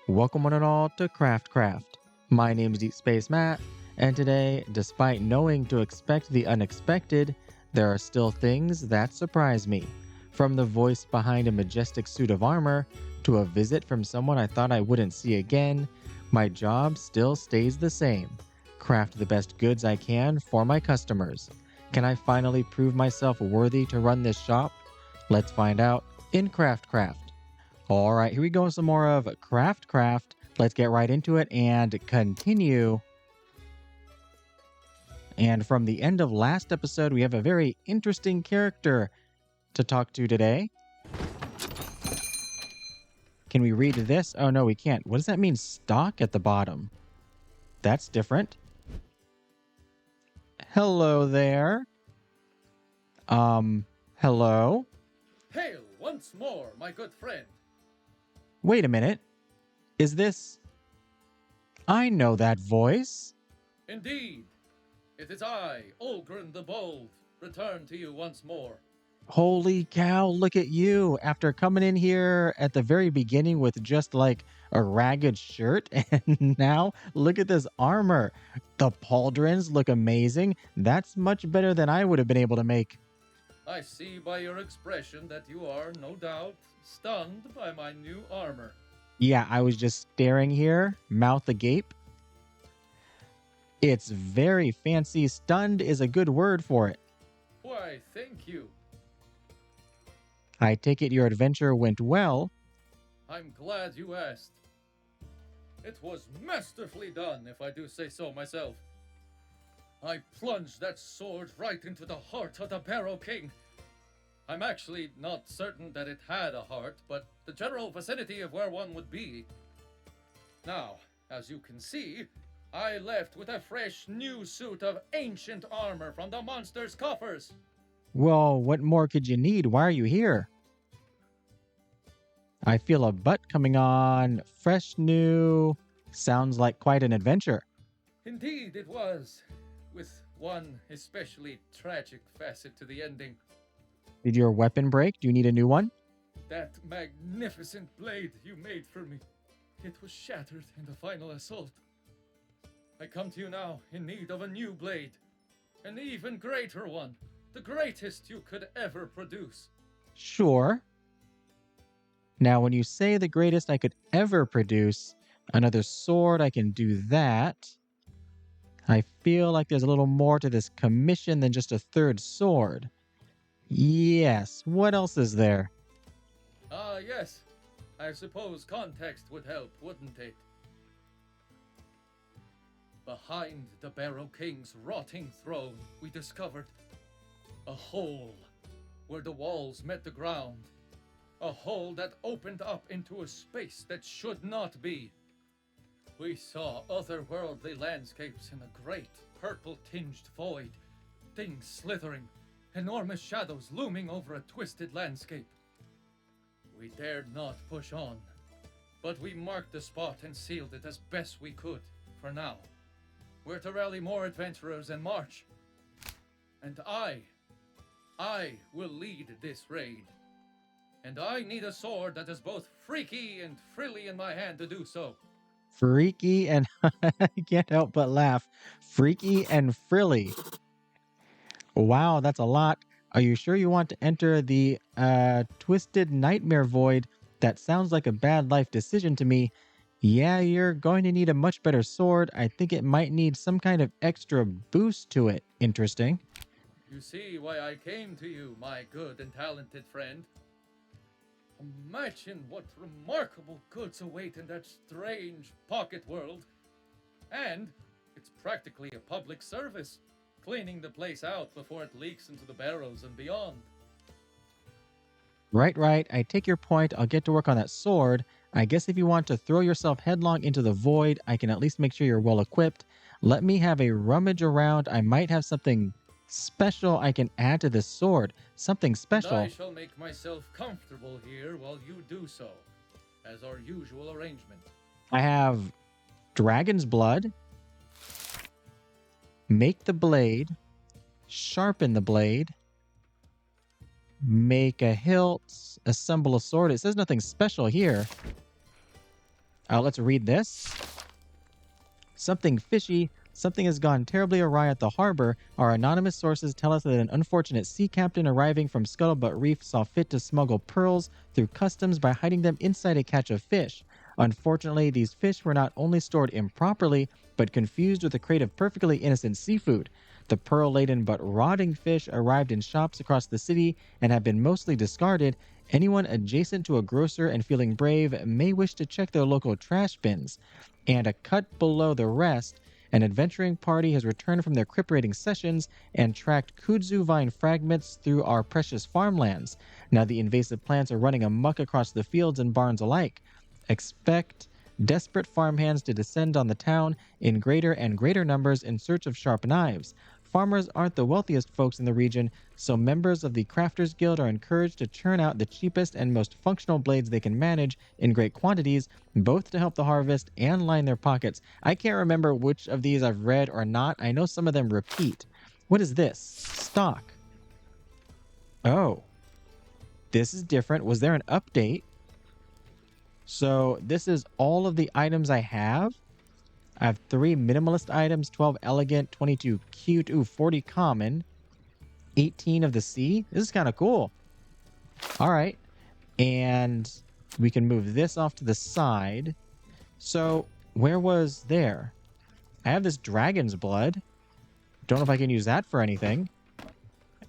Welcome one and all to CraftCraft. My name is Deep Space Matt, and today, despite knowing to expect the unexpected, there are still things that surprise me. From the voice behind a majestic suit of armor, to a visit from someone I thought I wouldn't see again, my job still stays the same. Craft the best goods I can for my customers. Can I finally prove myself worthy to run this shop? Let's find out in CraftCraft. All right, here we go. Some more of CraftCraft. Let's get right into it and continue. And from the end of last episode, we have a very interesting character to talk to today. Can we read this? Oh, no, we can't. What does that mean, stock at the bottom? That's different. Hello there. Hello? Hail once more, my good friend. Wait a minute. Is this... I know that voice. Indeed, it is I, Ulgrun the Bold, return to you once more. Holy cow, look at you. After coming in here at the very beginning with just like a ragged shirt, and now look at this armor. The pauldrons look amazing. That's much better than I would have been able to make. I see by your expression that you are, no doubt, stunned by my new armor. Yeah, I was just staring here, mouth agape. It's very fancy. Stunned is a good word for it. Why, thank you. I take it your adventure went well. I'm glad you asked. It was masterfully done, if I do say so myself. I plunged that sword right into the heart of the Barrow King. I'm actually not certain that it had a heart, but the general vicinity of where one would be. Now, as you can see, I left with a fresh new suit of ancient armor from the monster's coffers. Well, what more could you need? Why are you here? I feel a butt coming on. Fresh new. Sounds like quite an adventure. Indeed it was, with one especially tragic facet to the ending. Did your weapon break? Do you need a new one? That magnificent blade you made for me. It was shattered in the final assault. I come to you now in need of a new blade. An even greater one. The greatest you could ever produce. Sure. Now, when you say the greatest I could ever produce, another sword, I can do that. I feel like there's a little more to this commission than just a third sword. Yes, what else is there? Yes. I suppose context would help, wouldn't it? Behind the Barrow King's rotting throne, we discovered a hole where the walls met the ground. A hole that opened up into a space that should not be. We saw otherworldly landscapes in a great purple-tinged void, things slithering, enormous shadows looming over a twisted landscape. We dared not push on, but we marked the spot and sealed it as best we could, for now. We're to rally more adventurers and march. And I will lead this raid. And I need a sword that is both freaky and frilly in my hand to do so. Freaky and... I can't help but laugh. Freaky and frilly. Wow, that's a lot. Are you sure you want to enter the twisted nightmare void? That sounds like a bad life decision to me. Yeah, you're going to need a much better sword. I think it might need some kind of extra boost to it. Interesting. You see why I came to you, my good and talented friend. Imagine what remarkable goods await in that strange pocket world. And it's practically a public service, cleaning the place out before it leaks into the barrows and beyond. Right. I take your point. I'll get to work on that sword. I guess if you want to throw yourself headlong into the void, I can at least make sure you're well equipped. Let me have a rummage around. I might have something special I can add to this sword. Something special. And I shall make myself comfortable here while you do so, as our usual arrangement. I have dragon's blood. Make the blade. Sharpen the blade. Make a hilt. Assemble a sword. It says nothing special here. Let's read this. Something fishy. Something has gone terribly awry at the harbor. Our anonymous sources tell us that an unfortunate sea captain arriving from Scuttlebutt Reef saw fit to smuggle pearls through customs by hiding them inside a catch of fish. Unfortunately, these fish were not only stored improperly, but confused with a crate of perfectly innocent seafood. The pearl-laden but rotting fish arrived in shops across the city and have been mostly discarded. Anyone adjacent to a grocer and feeling brave may wish to check their local trash bins. And a cut below the rest, an adventuring party has returned from their crypt raiding sessions and tracked kudzu vine fragments through our precious farmlands. Now the invasive plants are running amok across the fields and barns alike. Expect desperate farmhands to descend on the town in greater and greater numbers in search of sharp knives. Farmers aren't the wealthiest folks in the region, so members of the Crafters Guild are encouraged to churn out the cheapest and most functional blades they can manage in great quantities, both to help the harvest and line their pockets. I can't remember which of these I've read or not. I know some of them repeat. What is this? Stock. Oh. This is different. Was there an update? So this is all of the items I have. I have 3 minimalist items, 12 elegant, 22 cute, 40 common, 18 of the sea. This is kind of cool. All right. And we can move this off to the side. So where was there? I have this dragon's blood. Don't know if I can use that for anything.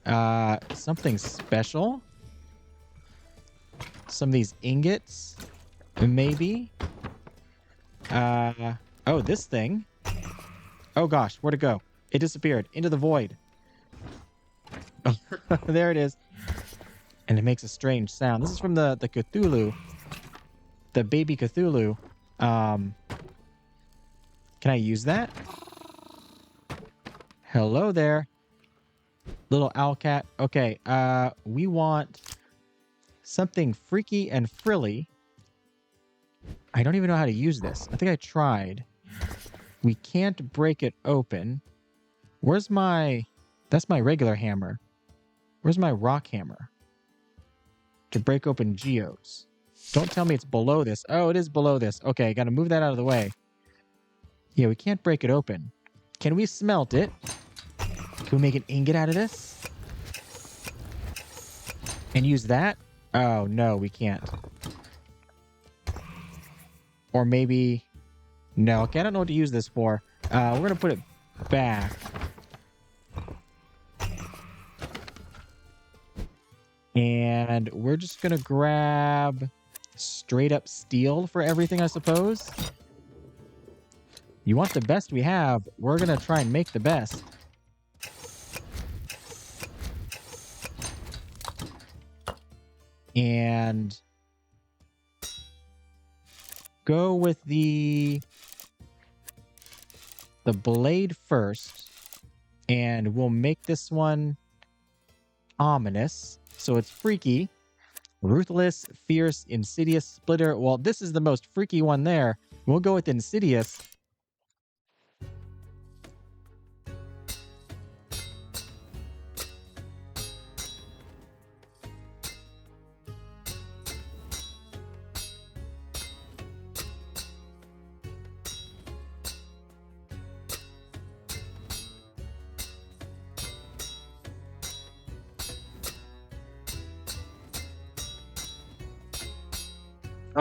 Something special. Some of these ingots. Maybe. Oh, this thing. Oh gosh, where'd it go? It disappeared into the void. Oh, there it is. And it makes a strange sound. This is from the Cthulhu. The baby Cthulhu. Can I use that? Hello there. Little owl cat. Okay, we want something freaky and frilly. I don't even know how to use this. I think I tried. We can't break it open. Where's my... That's my regular hammer. Where's my rock hammer? To break open geodes. Don't tell me it's below this. Oh, it is below this. Okay, gotta move that out of the way. Yeah, we can't break it open. Can we smelt it? Can we make an ingot out of this? And use that? Oh, no, we can't. Or maybe... No, okay, I don't know what to use this for. We're going to put it back. And we're just going to grab straight up steel for everything, I suppose. You want the best we have. We're going to try and make the best. And... go with the blade first, and we'll make this one ominous, so it's freaky, ruthless, fierce, insidious, splitter. Well, this is the most freaky one there. We'll go with insidious.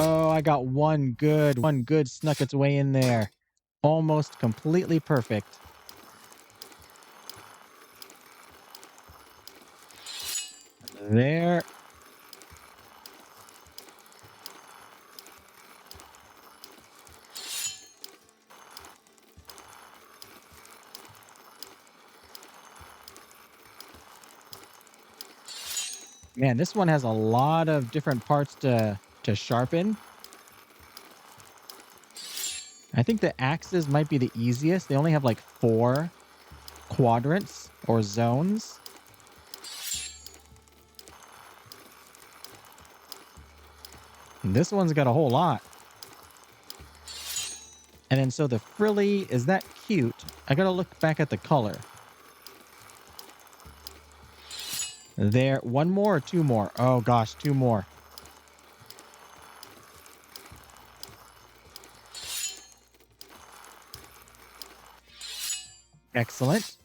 Oh, I got one good snuck its way in there. Almost completely perfect. There. Man, this one has a lot of different parts to sharpen. I think the axes might be the easiest. They only have like 4 quadrants or zones. And this one's got a whole lot. And then so the frilly, is that cute? I gotta look back at the color. There, 1 more or 2 more? Oh gosh, 2 more. Excellent.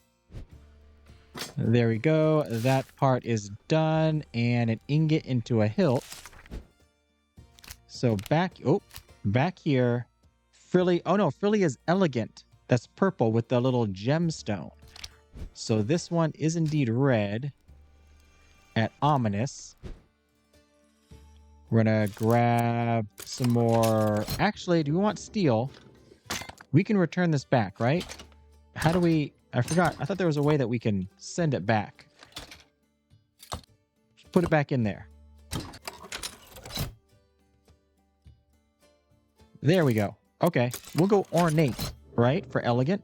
There we go. That part is done. And an ingot into a hilt. So back here. Frilly. Oh no, Frilly is elegant. That's purple with the little gemstone. So this one is indeed red at ominous. We're gonna grab some more. Actually, do we want steel? We can return this back, right? How do we... I forgot. I thought there was a way that we can send it back. Just put it back in there. There we go. Okay. We'll go ornate, right? For elegant.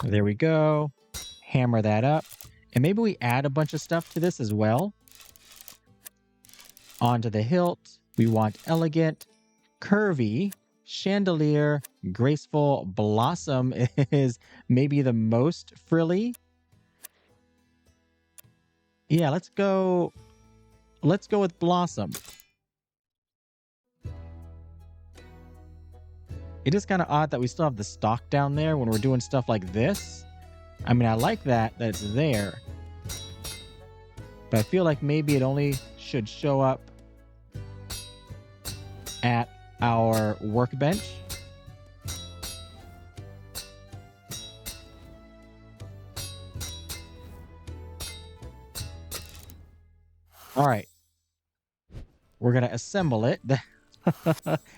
There we go. Hammer that up. And maybe we add a bunch of stuff to this as well. Onto the hilt. We want elegant, curvy, chandelier, graceful, blossom is maybe the most frilly. Yeah, let's go with blossom. It is kind of odd that we still have the stock down there when we're doing stuff like this. I mean, I like that it's there. But I feel like maybe it only should show up at our workbench. All right. We're going to assemble it.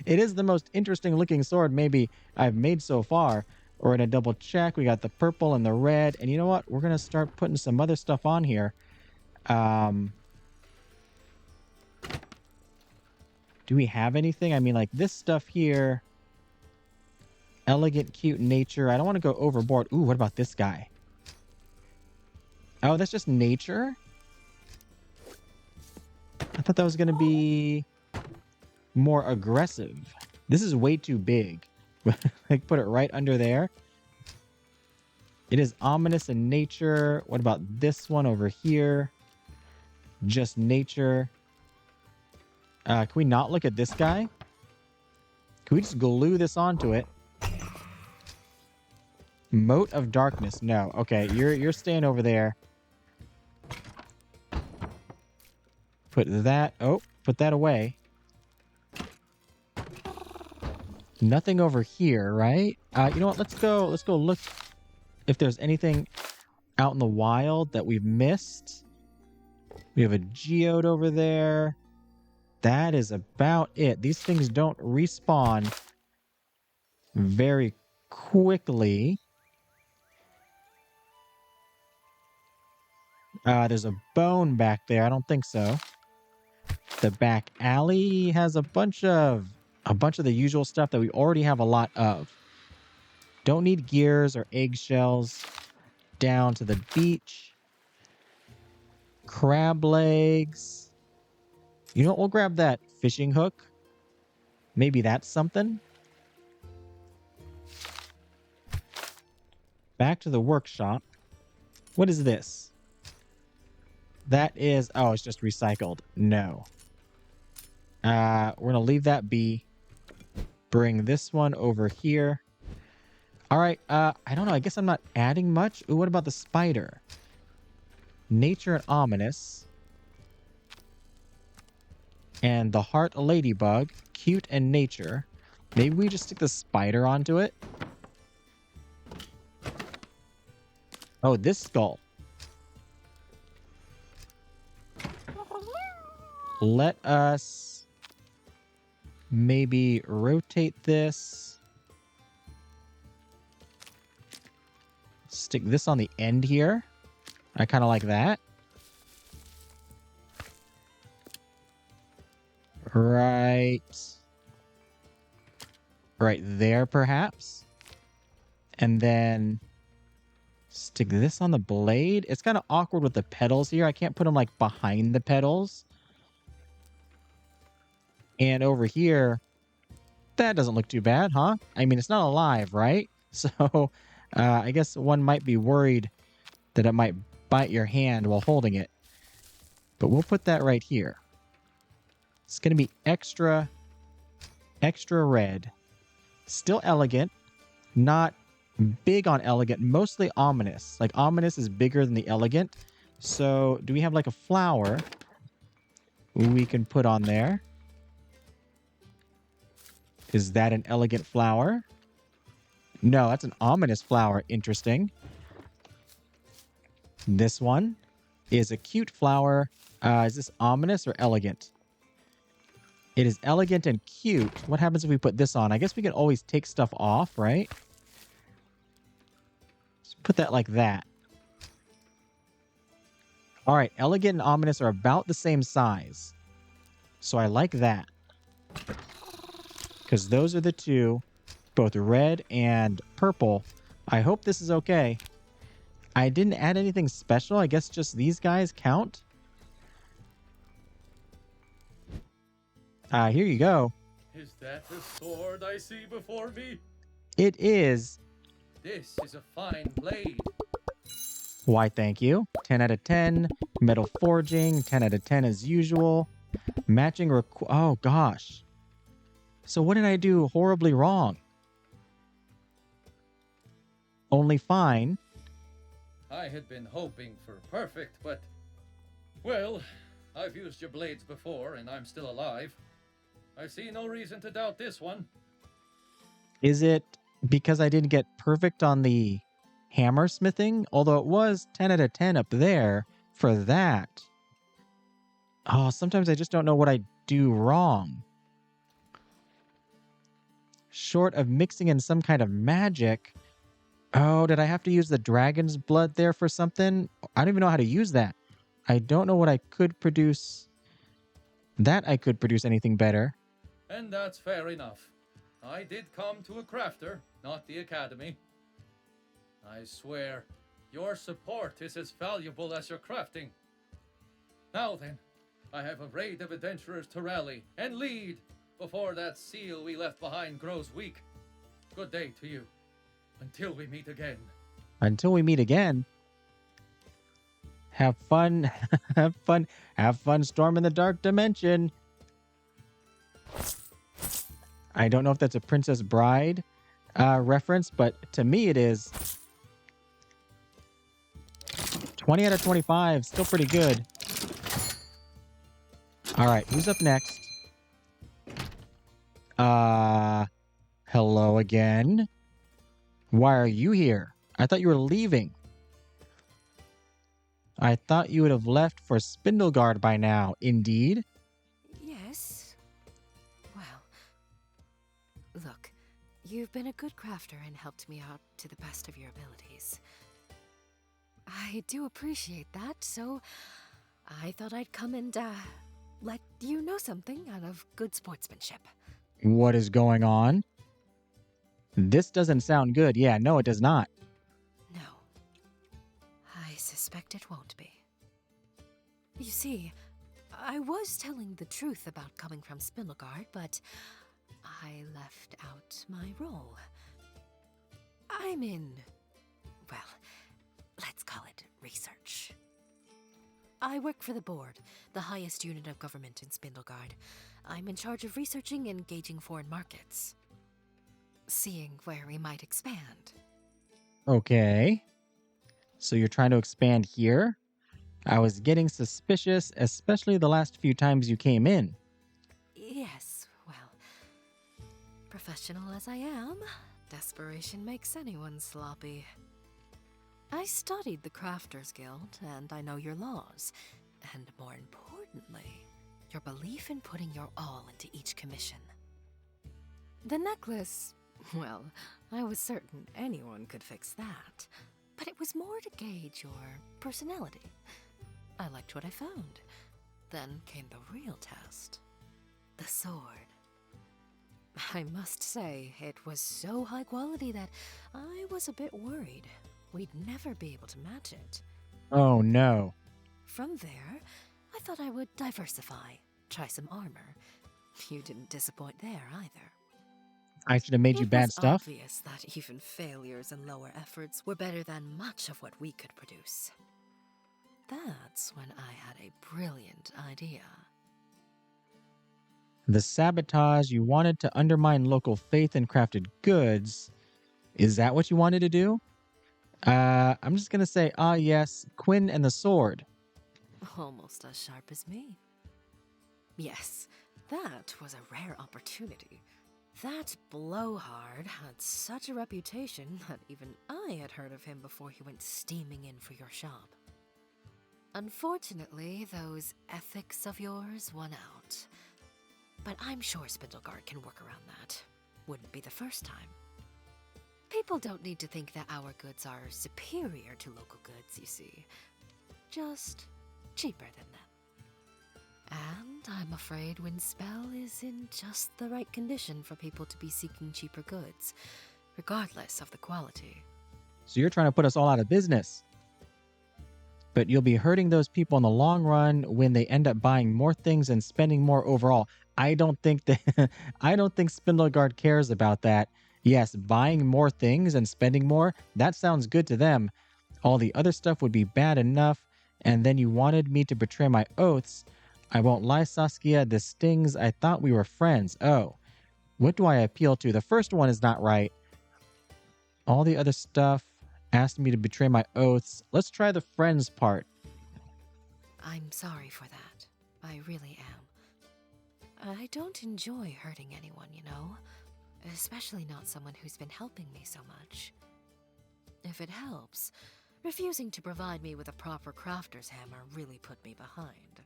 It is the most interesting looking sword maybe I've made so far. We're going to double check. We got the purple and the red. And you know what? We're going to start putting some other stuff on here. Do we have anything? I mean, like this stuff here. Elegant, cute nature. I don't want to go overboard. Ooh, what about this guy? Oh, that's just nature? I thought that was going to be more aggressive. This is way too big. Like, put it right under there. It is ominous in nature. What about this one over here? Just nature. Can we not look at this guy? Can we just glue this onto it? Moat of darkness. No. Okay, you're staying over there. Put that. Oh, put that away. Nothing over here, right? You know what? Let's go look if there's anything out in the wild that we've missed. We have a geode over there. That is about it. These things don't respawn very quickly. There's a bone back there. I don't think so. The back alley has a bunch of the usual stuff that we already have a lot of. Don't need gears or eggshells. Down to the beach. Crab legs. You know what? We'll grab that fishing hook. Maybe that's something. Back to the workshop. What is this? That is... Oh, it's just recycled. No. We're going to leave that be. Bring this one over here. All right. I don't know. I guess I'm not adding much. Ooh, what about the spider? Nature and ominous. And the heart ladybug. Cute and nature. Maybe we just stick the spider onto it. Oh, this skull. Let us maybe rotate this. Stick this on the end here. I kind of like that. Right there, perhaps. And then stick this on the blade. It's kind of awkward with the pedals here. I can't put them like behind the pedals. And over here, that doesn't look too bad, huh? I mean, it's not alive, right? So I guess one might be worried that it might bite your hand while holding it. But we'll put that right here. It's going to be extra extra red. Still elegant, not big on elegant, mostly ominous. Like ominous is bigger than the elegant. So do we have like a flower we can put on there? Is that an elegant flower? No, that's an ominous flower. Interesting. This one is a cute flower. Is this ominous or elegant? It is elegant and cute. What happens if we put this on? I guess we can always take stuff off, right? Let's put that like that. All right, elegant and ominous are about the same size. So I like that. Because those are the two, both red and purple. I hope this is okay. I didn't add anything special. I guess just these guys count. Here you go. Is that the sword I see before me? It is. This is a fine blade. Why, thank you. 10 out of 10. Metal forging, 10 out of 10 as usual. Matching oh, gosh. So what did I do horribly wrong? Only fine. I had been hoping for perfect, but... Well, I've used your blades before, and I'm still alive. I see no reason to doubt this one. Is it because I didn't get perfect on the hammer smithing? Although it was 10 out of 10 up there for that. Oh, sometimes I just don't know what I do wrong. Short of mixing in some kind of magic. Oh, did I have to use the dragon's blood there for something? I don't even know how to use that. I don't know what I could produce. That I could produce anything better. And that's fair enough. I did come to a crafter, not the academy. I swear, your support is as valuable as your crafting. Now then, I have a raid of adventurers to rally and lead before that seal we left behind grows weak. Good day to you. Until we meet again. Until we meet again. Have fun. Have fun. Have fun storming the dark dimension. I don't know if that's a Princess Bride reference, but to me it is. 20 out of 25. Still pretty good. All right. Who's up next? Hello again. Why are you here? I thought you were leaving. I thought you would have left for Spindleguard by now. Indeed. Yes. Well, look, you've been a good crafter and helped me out to the best of your abilities. I do appreciate that, so I thought I'd come and, let you know something out of good sportsmanship. What is going on? This doesn't sound good. Yeah, no, it does not. No. I suspect it won't be. You see, I was telling the truth about coming from Spindleguard, but I left out my role. I'm in, well, let's call it research. I work for the board, the highest unit of government in Spindleguard. I'm in charge of researching and gauging foreign markets. Seeing where we might expand. Okay. So you're trying to expand here? I was getting suspicious, especially the last few times you came in. Yes, well, professional as I am, desperation makes anyone sloppy. I studied the Crafters Guild, and I know your laws. And more importantly, your belief in putting your all into each commission. The necklace, well, I was certain anyone could fix that. But it was more to gauge your personality. I liked what I found. Then came the real test. The sword. I must say, it was so high quality that I was a bit worried we'd never be able to match it. Oh, no. From there, I thought I would diversify, try some armor. You didn't disappoint there either. I should have made you bad stuff. It was obvious that even failures and lower efforts were better than much of what we could produce. That's when I had a brilliant idea. The sabotage, you wanted to undermine local faith in crafted goods. Is that what you wanted to do? I'm just gonna say, yes, Quinn and the sword. Almost as sharp as me. Yes, that was a rare opportunity. That blowhard had such a reputation that even I had heard of him before he went steaming in for your shop. Unfortunately, those ethics of yours won out. But I'm sure Spindleguard can work around that. Wouldn't be the first time. People don't need to think that our goods are superior to local goods, you see. Just cheaper than them. And I'm afraid Windspell is in just the right condition for people to be seeking cheaper goods, regardless of the quality. So you're trying to put us all out of business. But you'll be hurting those people in the long run when they end up buying more things and spending more overall. I don't think Spindleguard cares about that. Yes, buying more things and spending more, that sounds good to them. All the other stuff would be bad enough, and then you wanted me to betray my oaths. I won't lie, Saskia, this stings. I thought we were friends. Oh, what do I appeal to? The first one is not right. All the other stuff asked me to betray my oaths. Let's try the friends part. I'm sorry for that. I really am. I don't enjoy hurting anyone, you know? Especially not someone who's been helping me so much. If it helps, refusing to provide me with a proper crafter's hammer really put me behind.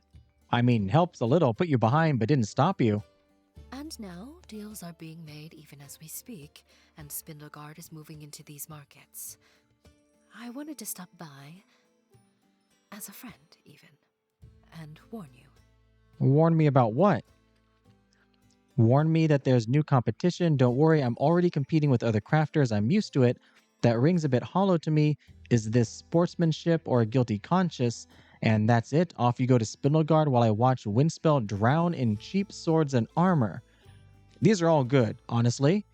I mean, helps a little, put you behind, but didn't stop you. And now, deals are being made even as we speak, and Spindleguard is moving into these markets. I wanted to stop by, as a friend even, and warn you. Warn me about what? Warn me that there's new competition. Don't worry, I'm already competing with other crafters. I'm used to it. That rings a bit hollow to me. Is this sportsmanship or a guilty conscience? And that's it. Off you go to Spindleguard while I watch Windspell drown in cheap swords and armor. These are all good, honestly.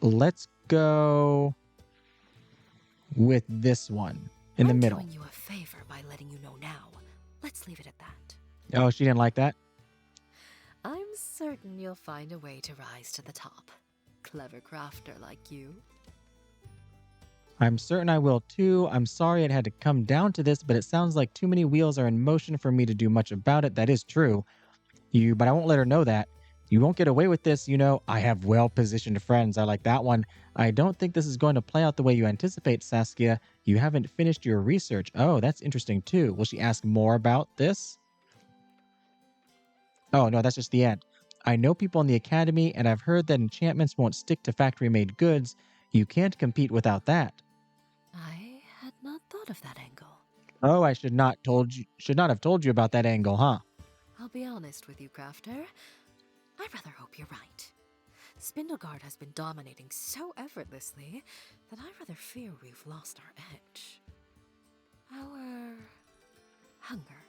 Let's go with this one in the middle. I'm doing you a favor by letting you know now. Let's leave it at that. Oh, she didn't like that? I'm certain you'll find a way to rise to the top. Clever crafter like you. I'm certain I will too. I'm sorry it had to come down to this, but it sounds like too many wheels are in motion for me to do much about it. That is true. But I won't let her know that. You won't get away with this, you know. I have well-positioned friends. I like that one. I don't think this is going to play out the way you anticipate, Saskia. You haven't finished your research. Oh, that's interesting too. Will she ask more about this? Oh, no, that's just the end. I know people in the academy, and I've heard that enchantments won't stick to factory-made goods. You can't compete without that. I had not thought of that angle. Oh, I should not have told you about that angle, huh? I'll be honest with you, crafter. I rather hope you're right. Spindleguard has been dominating so effortlessly that I rather fear we've lost our edge. Our hunger,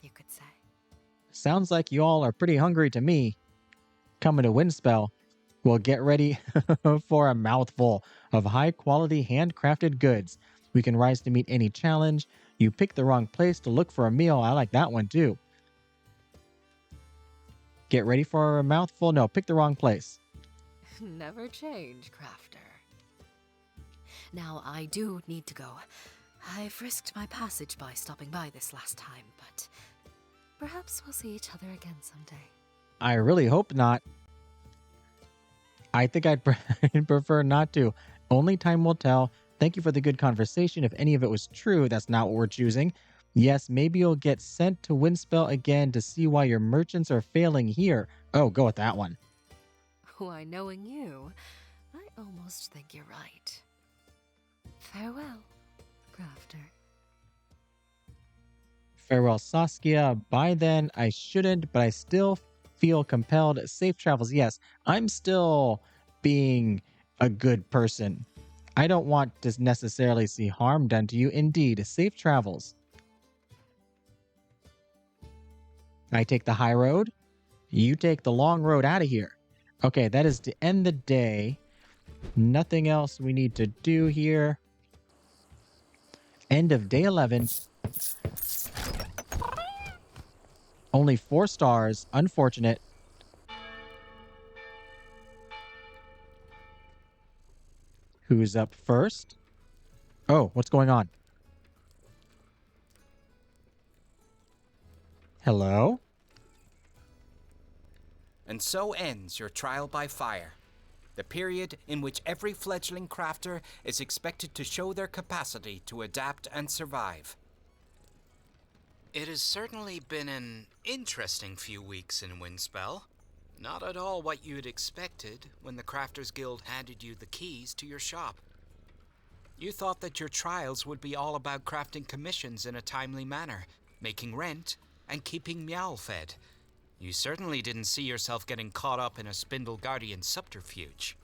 you could say. Sounds like you all are pretty hungry to me. Coming to Windspell. Well, get ready for a mouthful of high-quality handcrafted goods. We can rise to meet any challenge. You pick the wrong place to look for a meal. I like that one, too. Get ready for a mouthful. No, pick the wrong place. Never change, crafter. Now, I do need to go. I've risked my passage by stopping by this last time, but perhaps we'll see each other again someday. I really hope not. I think I'd prefer not to. Only time will tell. Thank you for the good conversation. If any of it was true, that's not what we're choosing. Yes, maybe you'll get sent to Windspell again to see why your merchants are failing here. Oh, go with that one. Why, knowing you, I almost think you're right. Farewell, crafter. Farewell, Saskia. By then, I shouldn't, but I still feel compelled. Safe travels. Yes, I'm still being a good person. I don't want to necessarily see harm done to you. Indeed, safe travels. I take the high road. You take the long road out of here. Okay, that is to end the day. Nothing else we need to do here. End of day 11. Only 4 stars. Unfortunate. Who's up first? Oh, what's going on? Hello? And so ends your trial by fire, the period in which every fledgling crafter is expected to show their capacity to adapt and survive. It has certainly been an interesting few weeks in Windspell. Not at all what you'd expected when the Crafters Guild handed you the keys to your shop. You thought that your trials would be all about crafting commissions in a timely manner, making rent, and keeping Meow fed. You certainly didn't see yourself getting caught up in a Spindle Guardian subterfuge.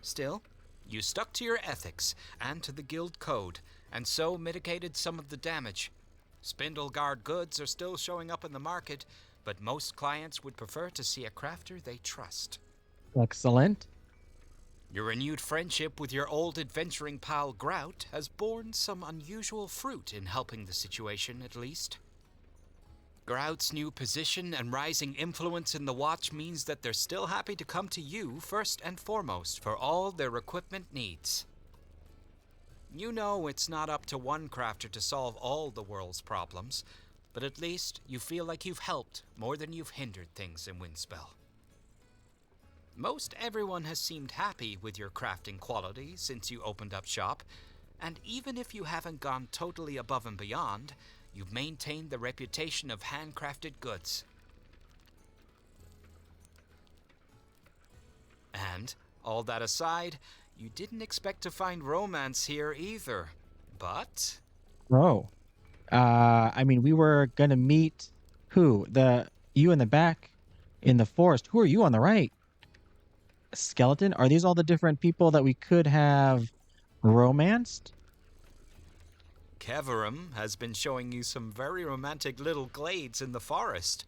Still, you stuck to your ethics and to the guild code, and so mitigated some of the damage. Spindle Guard goods are still showing up in the market, but most clients would prefer to see a crafter they trust. Excellent. Your renewed friendship with your old adventuring pal Grout has borne some unusual fruit in helping the situation, at least. Grout's new position and rising influence in the Watch means that they're still happy to come to you first and foremost for all their equipment needs. You know it's not up to one crafter to solve all the world's problems, but at least you feel like you've helped more than you've hindered things in Windspell. Most everyone has seemed happy with your crafting quality since you opened up shop, and even if you haven't gone totally above and beyond, you've maintained the reputation of handcrafted goods. And, all that aside, you didn't expect to find romance here either, but... Oh. I mean, we were gonna meet who? You in the back in the forest. Who are you on the right? Skeleton? Are these all the different people that we could have romanced? Keverum has been showing you some very romantic little glades in the forest.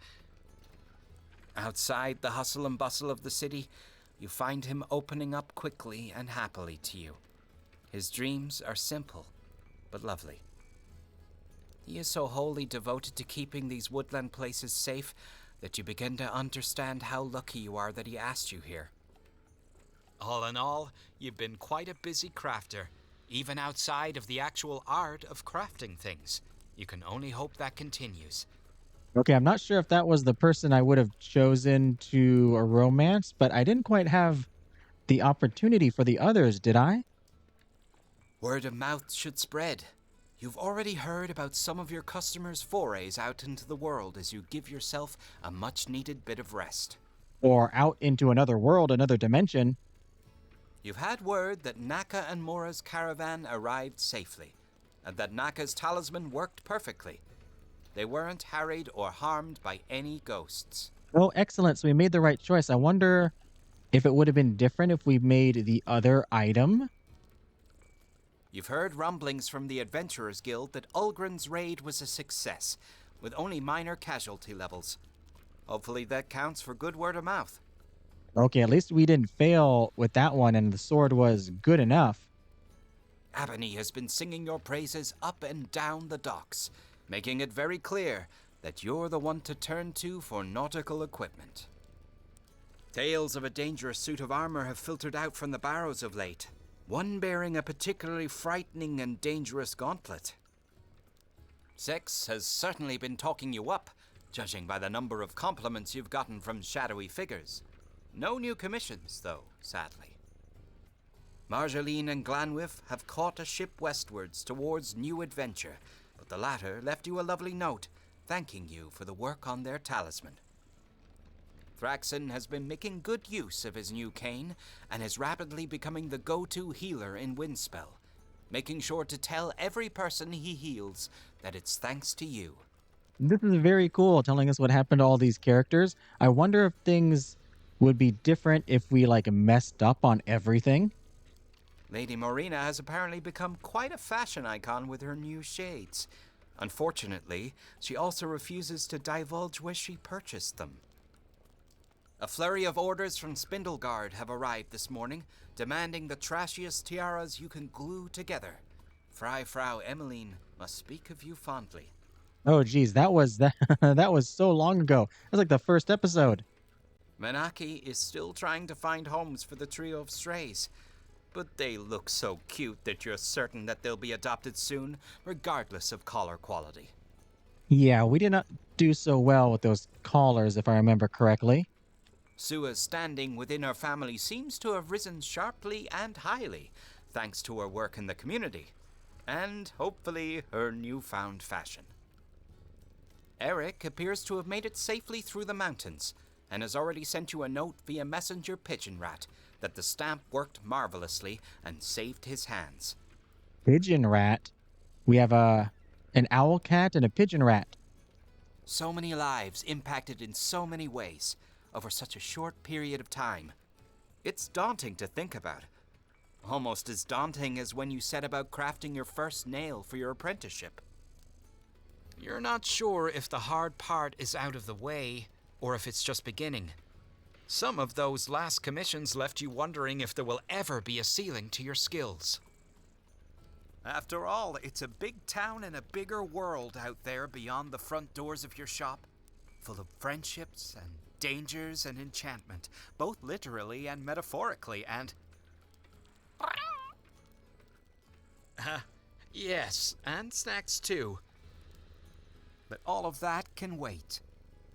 Outside the hustle and bustle of the city, you find him opening up quickly and happily to you. His dreams are simple, but lovely. He is so wholly devoted to keeping these woodland places safe that you begin to understand how lucky you are that he asked you here. All in all, you've been quite a busy crafter, even outside of the actual art of crafting things. You can only hope that continues. Okay, I'm not sure if that was the person I would have chosen to a romance, but I didn't quite have the opportunity for the others, did I? Word of mouth should spread. You've already heard about some of your customers' forays out into the world as you give yourself a much-needed bit of rest. Or out into another world, another dimension. You've had word that Naka and Mora's caravan arrived safely, and that Naka's talisman worked perfectly. They weren't harried or harmed by any ghosts. Oh, excellent. So we made the right choice. I wonder if it would have been different if we made the other item. You've heard rumblings from the Adventurers Guild that Ulgrun's raid was a success, with only minor casualty levels. Hopefully that counts for good word of mouth. Okay, at least we didn't fail with that one and the sword was good enough. Abony has been singing your praises up and down the docks, making it very clear that you're the one to turn to for nautical equipment. Tales of a dangerous suit of armor have filtered out from the barrows of late, one bearing a particularly frightening and dangerous gauntlet. Sex has certainly been talking you up, judging by the number of compliments you've gotten from shadowy figures. No new commissions, though, sadly. Marjolaine and Glanwith have caught a ship westwards towards new adventure, but the latter left you a lovely note, thanking you for the work on their talisman. Thraxon has been making good use of his new cane, and is rapidly becoming the go-to healer in Windspell, making sure to tell every person he heals that it's thanks to you. This is very cool, telling us what happened to all these characters. I wonder if things would be different if we, messed up on everything. Lady Morena has apparently become quite a fashion icon with her new shades. Unfortunately, she also refuses to divulge where she purchased them. A flurry of orders from Spindleguard have arrived this morning, demanding the trashiest tiaras you can glue together. Frau Emmeline must speak of you fondly. Oh, geez, that was so long ago. That was like the first episode. Manaki is still trying to find homes for the trio of strays, but they look so cute that you're certain that they'll be adopted soon, regardless of collar quality. Yeah, we did not do so well with those collars, if I remember correctly. Sua's standing within her family seems to have risen sharply and highly, thanks to her work in the community, and hopefully her newfound fashion. Eric appears to have made it safely through the mountains, and has already sent you a note via messenger pigeon rat that the stamp worked marvelously and saved his hands. Pigeon rat. We have an owl cat and a pigeon rat. So many lives impacted in so many ways over such a short period of time. It's daunting to think about. Almost as daunting as when you set about crafting your first nail for your apprenticeship. You're not sure if the hard part is out of the way, or if it's just beginning. Some of those last commissions left you wondering if there will ever be a ceiling to your skills. After all, it's a big town and a bigger world out there beyond the front doors of your shop, full of friendships and dangers and enchantment, both literally and metaphorically, and... Yes, and snacks too. But all of that can wait.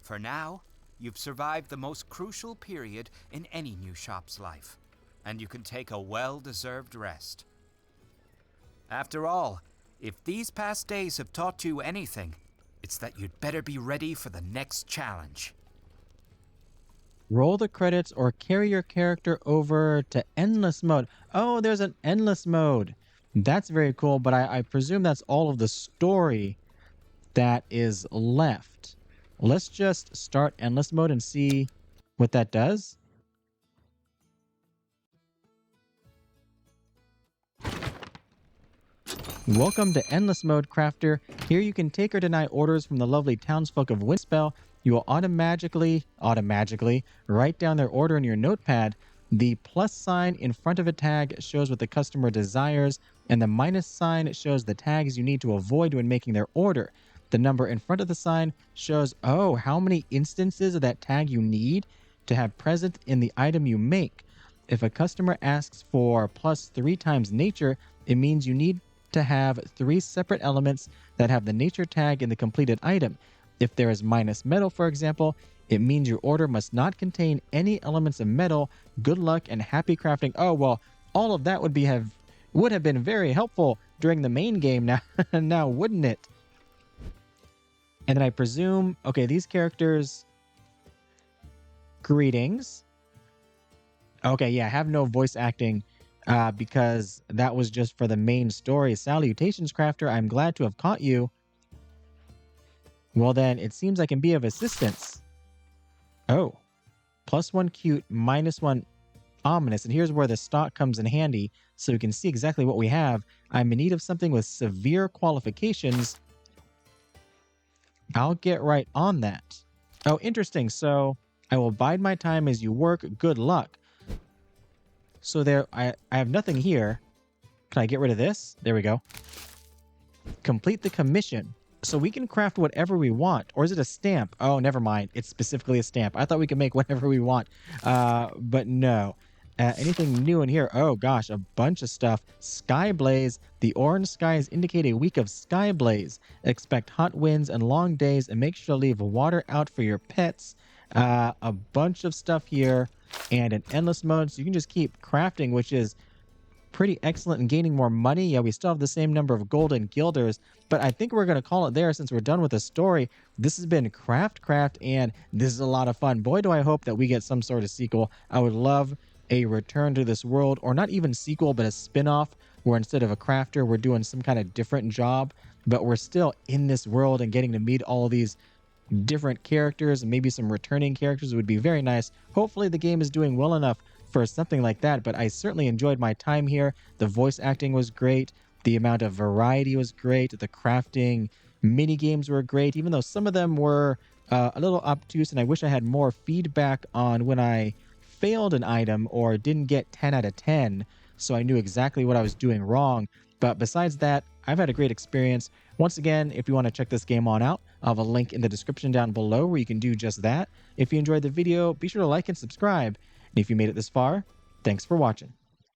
For now, you've survived the most crucial period in any new shop's life, and you can take a well-deserved rest. After all, if these past days have taught you anything, it's that you'd better be ready for the next challenge. Roll the credits or carry your character over to endless mode. Oh, there's an endless mode. That's very cool, but I presume that's all of the story that is left. Let's just start endless mode and see what that does. Welcome to Endless Mode, Crafter. Here you can take or deny orders from the lovely townsfolk of Windspell. You will automatically write down their order in your notepad. The plus sign in front of a tag shows what the customer desires, and the minus sign shows the tags you need to avoid when making their order. The number in front of the sign shows, how many instances of that tag you need to have present in the item you make. If a customer asks for plus 3 times nature, it means you need to have 3 separate elements that have the nature tag in the completed item. If there is minus metal, for example, it means your order must not contain any elements of metal. Good luck and happy crafting. Oh, well, all of that would have been very helpful during the main game now, wouldn't it? And then I presume, okay, these characters, greetings. Okay, yeah, I have no voice acting because that was just for the main story. Salutations, Crafter. I'm glad to have caught you. Well, then, it seems I can be of assistance. Oh, +1 cute, -1 ominous. And here's where the stock comes in handy, so you can see exactly what we have. I'm in need of something with severe qualifications. I'll get right on that. Oh, interesting. So I will bide my time as you work. Good luck. So there, I have nothing here. Can I get rid of this? There we go. Complete the commission. So we can craft whatever we want. Or is it a stamp? Oh, never mind. It's specifically a stamp. I thought we could make whatever we want. But no. Anything new in here? Oh gosh, a bunch of stuff. Sky Blaze. The orange skies indicate a week of Sky Blaze. Expect hot winds and long days, and make sure to leave water out for your pets. A bunch of stuff here, and an endless mode, so you can just keep crafting, which is pretty excellent and gaining more money. Yeah, we still have the same number of golden guilders, but I think we're going to call it there since we're done with the story. This has been CraftCraft, and this is a lot of fun. Boy, do I hope that we get some sort of sequel. I would love a return to this world, or not even sequel, but a spin-off where instead of a crafter, we're doing some kind of different job, but we're still in this world and getting to meet all of these different characters and maybe some returning characters would be very nice. Hopefully the game is doing well enough for something like that, but I certainly enjoyed my time here. The voice acting was great. The amount of variety was great. The crafting mini games were great, even though some of them were a little obtuse, and I wish I had more feedback on when I failed an item or didn't get 10 out of 10, so I knew exactly what I was doing wrong. But besides that, I've had a great experience. Once again, if you want to check this game on out, I'll have a link in the description down below where you can do just that. If you enjoyed the video, be sure to like and subscribe. And if you made it this far, thanks for watching.